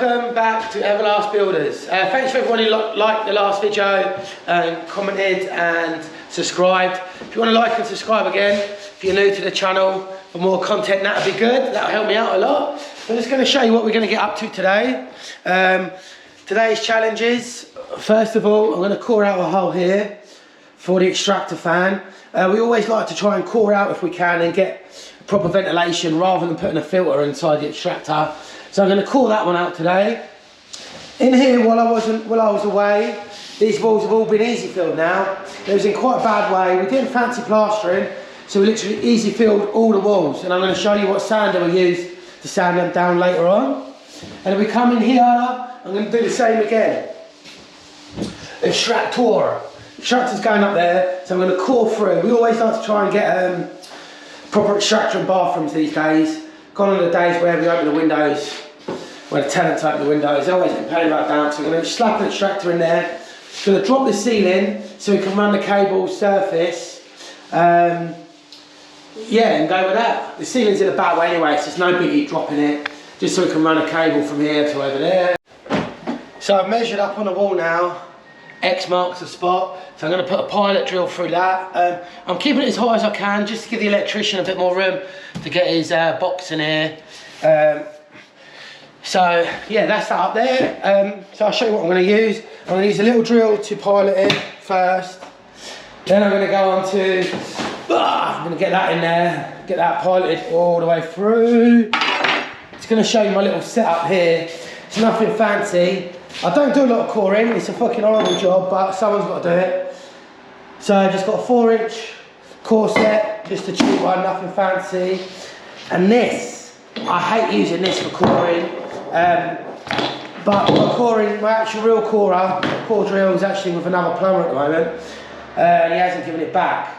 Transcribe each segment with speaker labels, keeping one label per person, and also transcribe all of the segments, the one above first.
Speaker 1: Welcome back to Everlast Builders. Thanks for everyone who liked the last video, commented and subscribed. If you want to like and subscribe again, if you're new to the channel, for more content, that would be good. That'll help me out a lot. I'm just going to show you what we're going to get up to today. Today's challenges. First of all, I'm going to core out a hole here for the extractor fan. We always like to try and core out if we can and get proper ventilation rather than putting a filter inside the extractor. So I'm going to core that one out today. In here, while I was away, these walls have all been easy filled now. It was in quite a bad way. We didn't fancy plastering, so we literally easy filled all the walls. And I'm going to show you what sander we use to sand them down later on. And if we come in here, I'm going to do the same again. Extractor. Extractor's going up there, so I'm going to core through. We always like to try and get proper extractor in bathrooms these days. Gone are the days where we open the windows, where the tenants open the windows. They always complain about damp, so we're going to slap an extractor in there. Going to drop the ceiling so we can run the cable surface. Yeah, and go with that. The ceiling's in a bad way anyway, so it's no biggie dropping it, just so we can run a cable from here to over there. So I've measured up on the wall now. X marks the spot, so I'm going to put a pilot drill through that. I'm keeping it as high as I can just to give the electrician a bit more room to get his box in here. So yeah, that's that up there. So I'll show you what I'm going to use. I'm going to use a little drill to pilot it first. Then I'm going to go on to, I'm going to get that in there, get that piloted all the way through. It's going to show you my little setup here. It's nothing fancy. I don't do a lot of coring, it's a fucking horrible job, but someone's got to do it. So I just got a 4-inch core set, just a cheap one, nothing fancy. And this, I hate using this for coring, but my actual real core drill is actually with another plumber at the moment, and he hasn't given it back.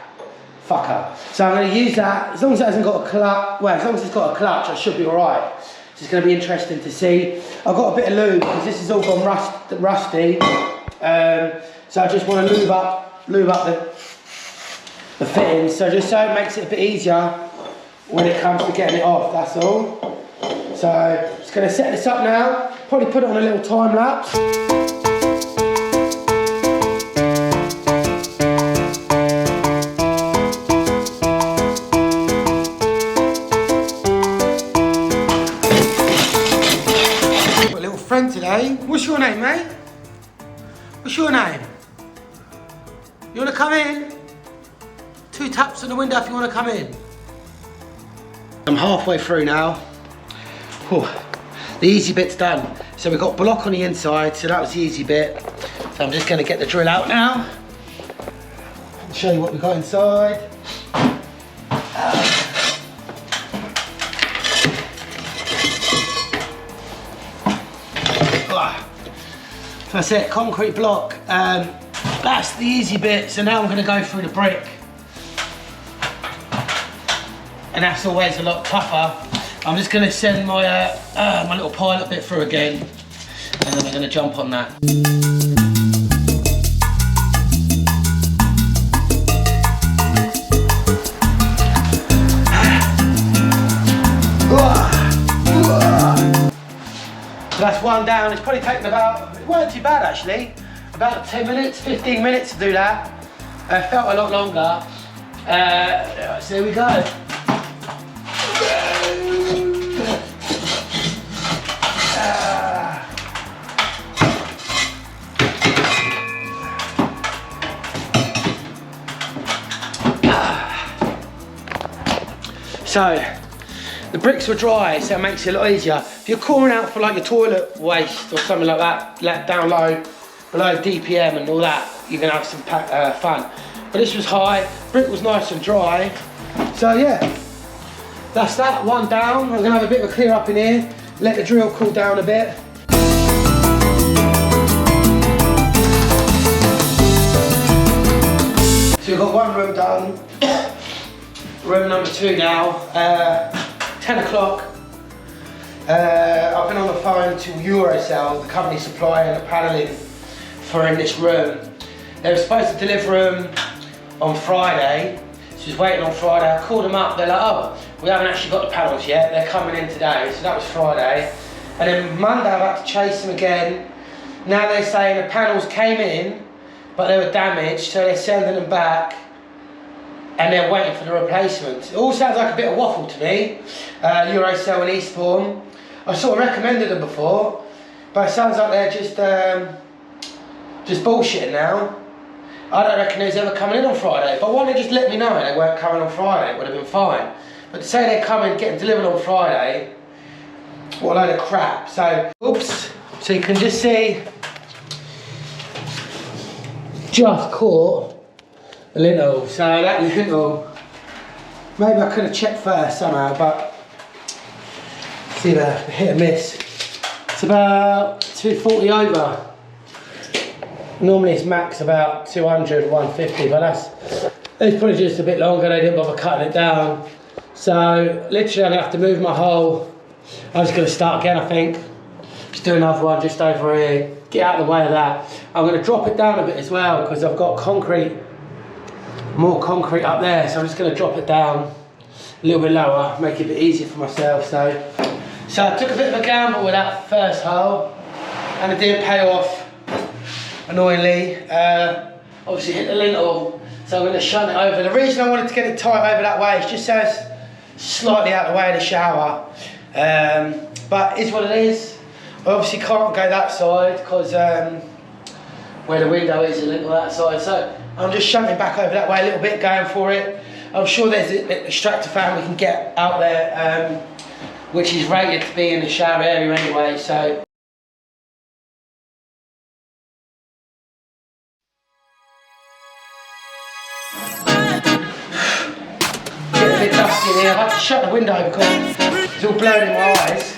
Speaker 1: Fucker. So I'm going to use that, as long as it hasn't got a clutch, well, as long as it's got a clutch, I should be alright. It's going to be interesting to see. I've got a bit of lube because this has all gone rusty. So I just want to lube up the fittings. So just so it makes it a bit easier when it comes to getting it off, that's all. So just going to set this up now. Probably put it on a little time lapse. Today. What's your name, mate? What's your name? You want to come in? 2 taps on the window if you want to come in. I'm halfway through now. Whew. The easy bit's done. So we've got block on the inside, so that was the easy bit. So I'm just going to get the drill out now. I'll show you what we've got inside. That's it, concrete block. That's the easy bit, so now I'm going to go through the brick. And that's always a lot tougher. I'm just going to send my my little pilot bit through again, and then we're going to jump on that. So that's one down. It's probably taken about, it weren't too bad actually, about 10 minutes, 15 minutes to do that. Felt a lot longer. So here we go. So the bricks were dry, so it makes it a lot easier. If you're coring out for like your toilet waste or something like that, let down low, below DPM and all that, you're gonna have some fun. But this was high, brick was nice and dry. So yeah, that's that, one down. I'm gonna have a bit of a clear up in here, let the drill cool down a bit. So we've got one room done. Room number 2 now. 10 o'clock. I've been on the phone to Eurocell, the company supplying the panelling for in this room. They were supposed to deliver them on Friday. So I was waiting on Friday. I called them up. They're like, oh, we haven't actually got the panels yet. They're coming in today. So that was Friday. And then Monday I had to chase them again. Now they're saying the panels came in, but they were damaged, so they're sending them back and they're waiting for the replacements. It all sounds like a bit of waffle to me, Eurocell and Eastbourne. I sort of recommended them before, but it sounds like they're just bullshitting now. I don't reckon they's ever coming in on Friday, but why don't they just let me know they weren't coming on Friday? It would have been fine. But to say they're coming, getting delivered on Friday, what a load of crap. So, oops, so you can just see, just caught the lintel. So that lintel, maybe I could have checked first somehow, but see the hit and miss. It's about 240 over. Normally it's max about 200, 150, but it's probably just a bit longer. They didn't bother cutting it down. So literally I'm gonna have to move my hole. I'm just gonna start again, I think. Just do another one just over here. Get out of the way of that. I'm gonna drop it down a bit as well because I've got concrete, more concrete up there. So I'm just gonna drop it down a little bit lower, make it a bit easier for myself. So I took a bit of a gamble with that first hole and it didn't pay off. Annoyingly, obviously hit the lintel, so I'm going to shunt it over. The reason I wanted to get it tight over that way is just so it's slightly out of the way of the shower, but it's what it is. I obviously can't go that side because where the window is, the lintel that side, so I'm just shunting back over that way a little bit, going for it. I'm sure there's an extractor fan we can get out there, which is rated to be in the shower area anyway, so. I've had to shut the window because it's all blurred in my eyes.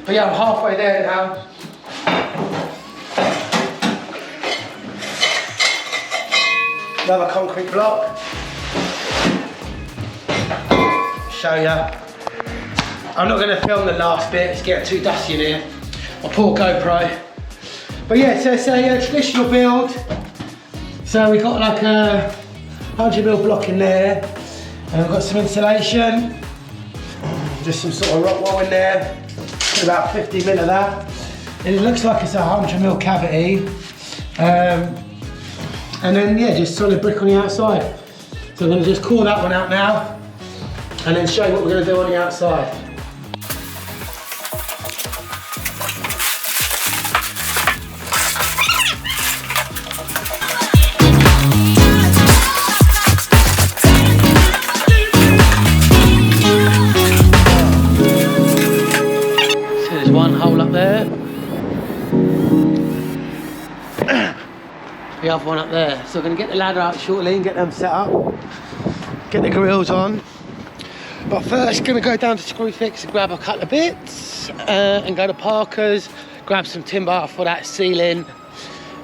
Speaker 1: But yeah, I'm halfway there now. Another concrete block. Show ya. I'm not going to film the last bit, it's getting too dusty in here. My poor GoPro. But yeah, so it's a traditional build. So we've got like a 100mm block in there. And I've got some insulation, just some sort of rock wall in there, about 50mm of that. It looks like it's a 100mm cavity. And then yeah, just solid brick on the outside. So I'm gonna just core that one out now, and then show you what we're gonna do on the outside. One hole up there, the other one up there. So we're going to get the ladder out shortly and get them set up, get the grills on. But first going to go down to Screwfix and grab a couple of bits and go to Parker's, grab some timber for that ceiling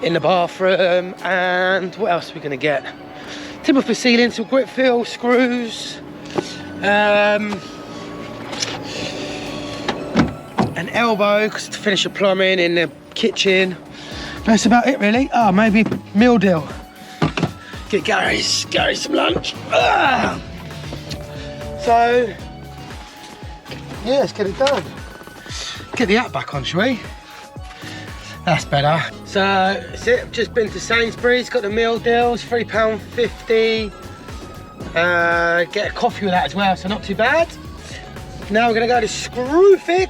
Speaker 1: in the bathroom. And what else are we going to get? Timber for ceiling, some grip fill, screws, an elbow to finish the plumbing in the kitchen. That's about it really. Oh, maybe meal deal. Get Gary some lunch. So yeah, let's get it done. Get the app back on, shall we? That's better. So that's it. I've just been to Sainsbury's, got the meal deals, £3.50. Get a coffee with that as well, so not too bad. Now we're gonna go to Screwfix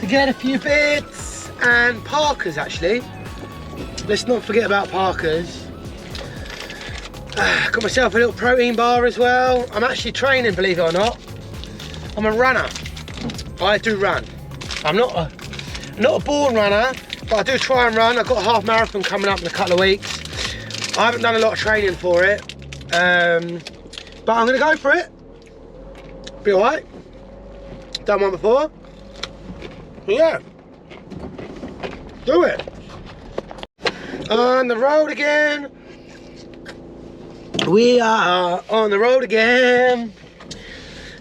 Speaker 1: to get a few bits, and Parker's actually. Let's not forget about Parker's. Got myself a little protein bar as well. I'm actually training, believe it or not. I'm a runner. I do run. I'm not a born runner, but I do try and run. I've got a half marathon coming up in a couple of weeks. I haven't done a lot of training for it, but I'm gonna go for it. Be alright. Done one before. Yeah, do it. On the road again. We are on the road again.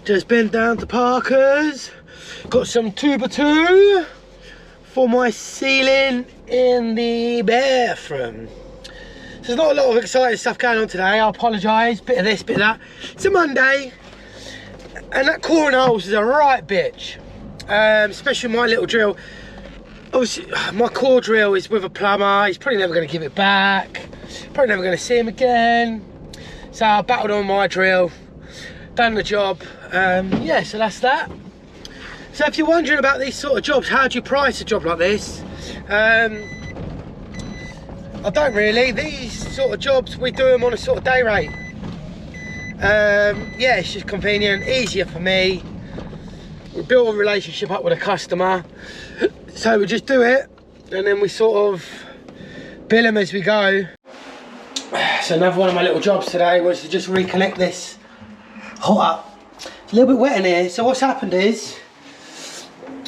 Speaker 1: Just been down to Parker's. Got some 2x2 for my ceiling in the bathroom. So there's not a lot of exciting stuff going on today. I apologise. Bit of this, bit of that. It's a Monday, and that coring holes is a right bitch. especially my little drill. Obviously, my core drill is with a plumber. He's probably never going to give it back. Probably never going to see him again. So I battled on my drill, done the job. Yeah, so that's that. So if you're wondering about these sort of jobs, how do you price a job like this? I don't really. These sort of jobs, we do them on a sort of day rate. Yeah, it's just convenient, easier for me. We build a relationship up with a customer. So we just do it, and then we sort of bill them as we go. So another one of my little jobs today was to just reconnect this hot up. It's a little bit wet in here, so what's happened is,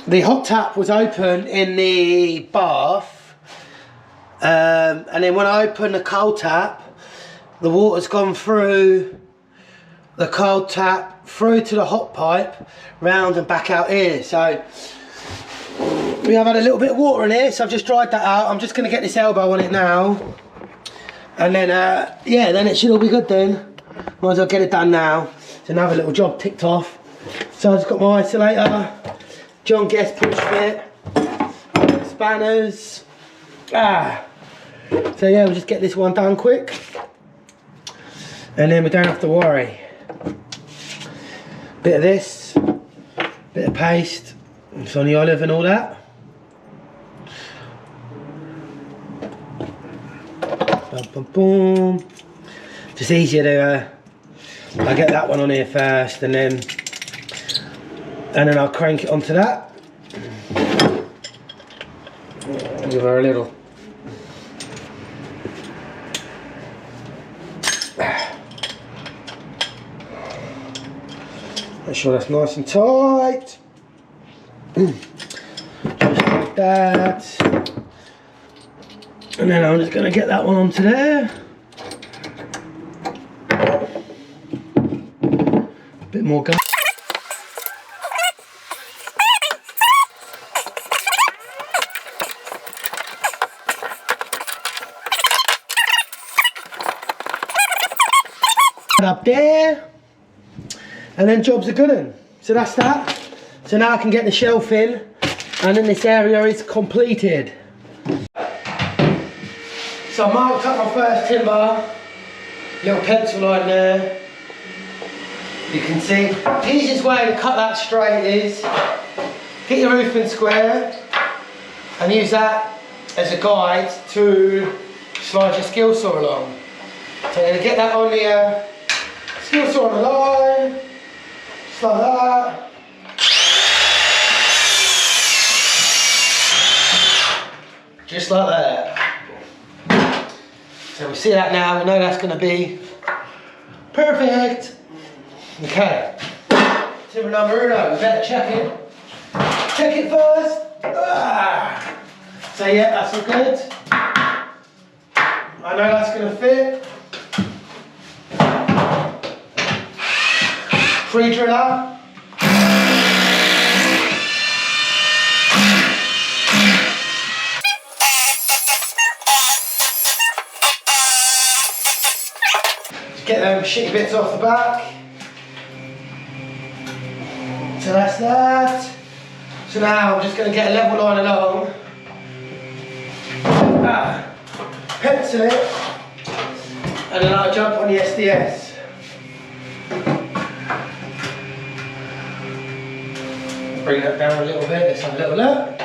Speaker 1: the hot tap was open in the bath, and then when I open the cold tap, the water's gone through the cold tap, through to the hot pipe, round and back out here. So we have had a little bit of water in here, so I've just dried that out. I'm just going to get this elbow on it now, and then yeah, then it should all be good then. Might as well get it done now. It's another little job ticked off. So I've just got my isolator, John Guest push fit, spanners. So yeah, we'll just get this one done quick, and then we don't have to worry. Bit of this, bit of paste, it's on the olive and all that. Boom, boom, boom. Just easier to, I get that one on here first, and then I'll crank it onto that. Give her a little. Make sure that's nice and tight. Just like that. And then I'm just going to get that one onto there. A bit more gun. Up there, and then jobs are good un. So that's that. So now I can get the shelf in, and then this area is completed. So I marked up my first timber, little pencil line there. You can see the easiest way to cut that straight is get your roofing square and use that as a guide to slide your skill saw along. So you're going to get that on the skill saw on the line, just like that. Just like that. So we see that now, we know that's going to be perfect. Okay, timber number uno, we better check it. Check it first. So yeah, that's all good. I know that's going to fit. Free driller. Just get them shitty bits off the back. So that's that. So now I'm just going to get a level line along. Pencil it. And then I'll jump on the SDS. Bring that down a little bit, let's have a little look.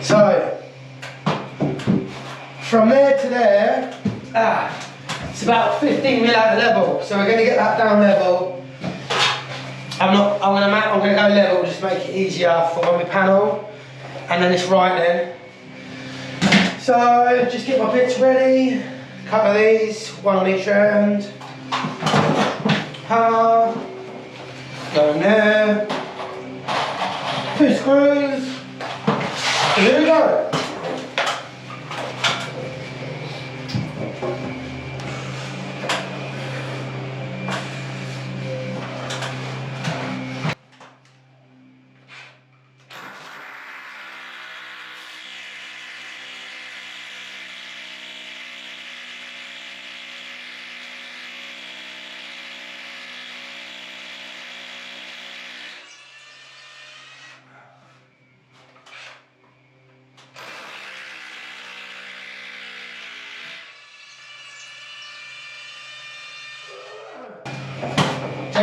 Speaker 1: So, from there to there, it's about 15 mil out of level. So we're going to get that down level. I'm going to go level, just make it easier for when we panel. And then it's right then. So, just get my bits ready, a couple of these, one on each end, hammer, go in there, 2 screws, and here we go.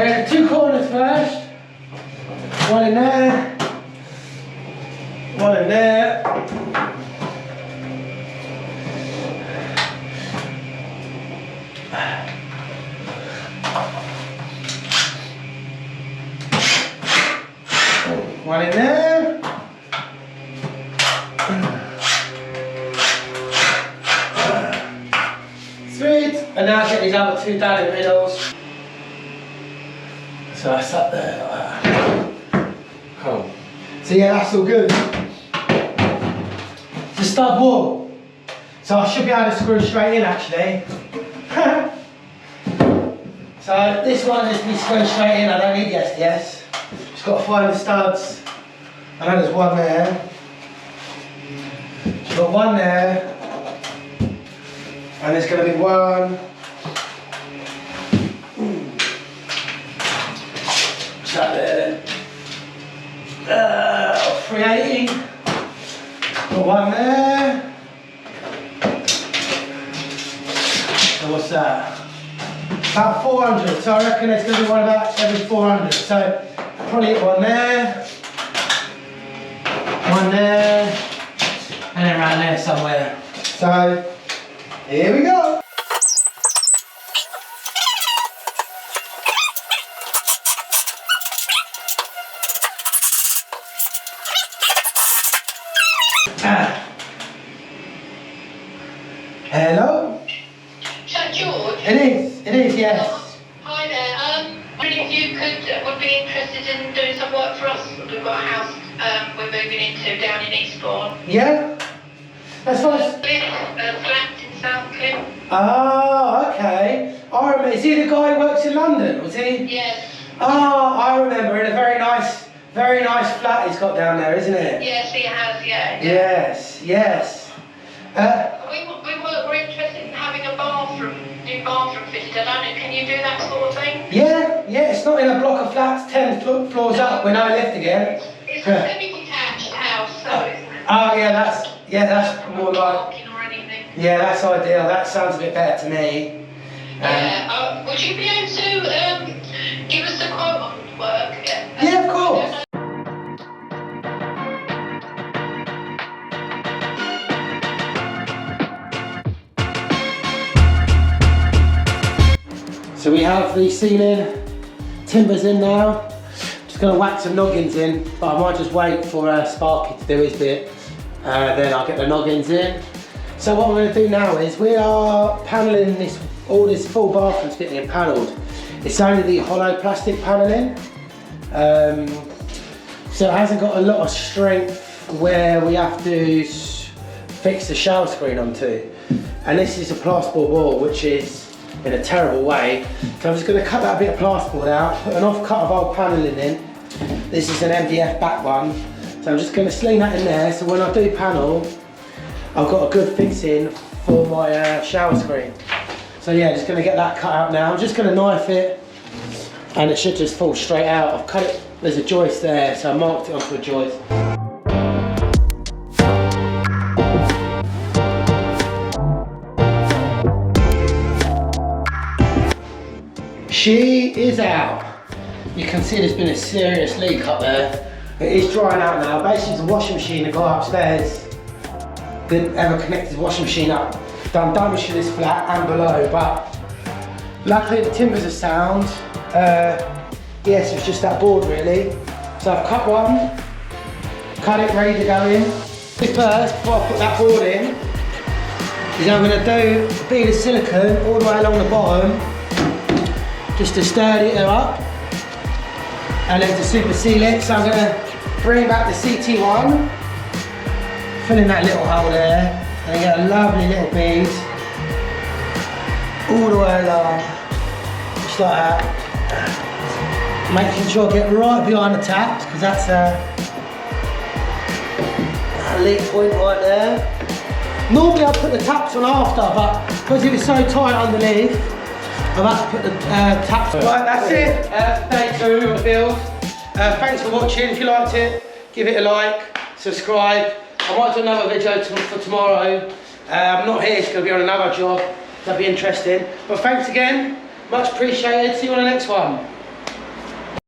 Speaker 1: And 2 corners first. 1 in there. 1 in there. One in there. Sweet. And now get these other 2 down in the middles. So that's up there like that. Cool. So yeah, that's all good. It's a stud wall. So I should be able to screw straight in actually. So this one just needs to go straight in, I don't need the SDS. Just got to find the studs. I know there's one there. Just got one there. And there's going to be one. What's that there then? 380. Got one there. So what's that? About 400. So I reckon there's going to be one about every 400. So probably get one there. One there. And then around there somewhere. So here we go. Hello?
Speaker 2: Is that George?
Speaker 1: It is, yes.
Speaker 2: Oh, hi there. Wondering if you would be interested in doing some work for us. We've got a house we're moving into down in Eastbourne.
Speaker 1: Yeah? That's fine.
Speaker 2: Flat in South Cliff.
Speaker 1: Oh, okay. I remember. Is he the guy who works in London, was he?
Speaker 2: Yes.
Speaker 1: Oh, I remember. In a very nice flat he's got down there, isn't it?
Speaker 2: Yes, he has, yeah.
Speaker 1: Yes, yes.
Speaker 2: We're interested in having a new bathroom fitted. I don't know, can you do that sort of thing?
Speaker 1: Yeah, it's not in a block of flats, 10 floors up when I left again.
Speaker 2: It's a semi-detached house, so it's
Speaker 1: oh, that's more like...
Speaker 2: parking or anything.
Speaker 1: Yeah, that's ideal. That sounds a bit better to me.
Speaker 2: Yeah, would you be able to give us a quote on work?
Speaker 1: Yeah, of course. So we have the ceiling timbers in now. Just going to whack some noggins in, but I might just wait for Sparky to do his bit. Then I'll get the noggins in. So what I'm going to do now is we are panelling all this full bathroom's getting panelled. It's only the hollow plastic panelling. So it hasn't got a lot of strength where we have to fix the shower screen onto. And this is a plasterboard wall, which is in a terrible way. So I'm just going to cut that bit of plasterboard out, put an off cut of old panelling in. This is an MDF back one. So I'm just going to sling that in there, so when I do panel, I've got a good fixing for my shower screen. So yeah, just going to get that cut out now. I'm just going to knife it, and it should just fall straight out. I've cut it, there's a joist there, so I marked it onto a joist. She is out. You can see there's been a serious leak up there. It is drying out now. Basically the washing machine, the guy upstairs didn't ever connect his washing machine up. Done damage to this flat and below, but luckily the timbers are sound. Yes, it's just that board really. So I've cut one, cut it ready to go in. First, before I put that board in, is I'm going to do a bead of silicone all the way along the bottom, just to sturdy it up, and then to super seal it. So I'm going to bring back the CT1, fill in that little hole there, and I get a lovely little bead all the way along, just like that. Making sure I get right behind the taps, because that's a leak point right there. Normally I put the taps on after, but because it was so tight underneath, I've had to put the taps on. Right, that's it. Day 2 of the build. Thanks for watching. If you liked it, give it a like, subscribe. I might do another video for tomorrow. I'm not here, it's going to be on another job. That'd be interesting. But thanks again, much appreciated. See you on the next one.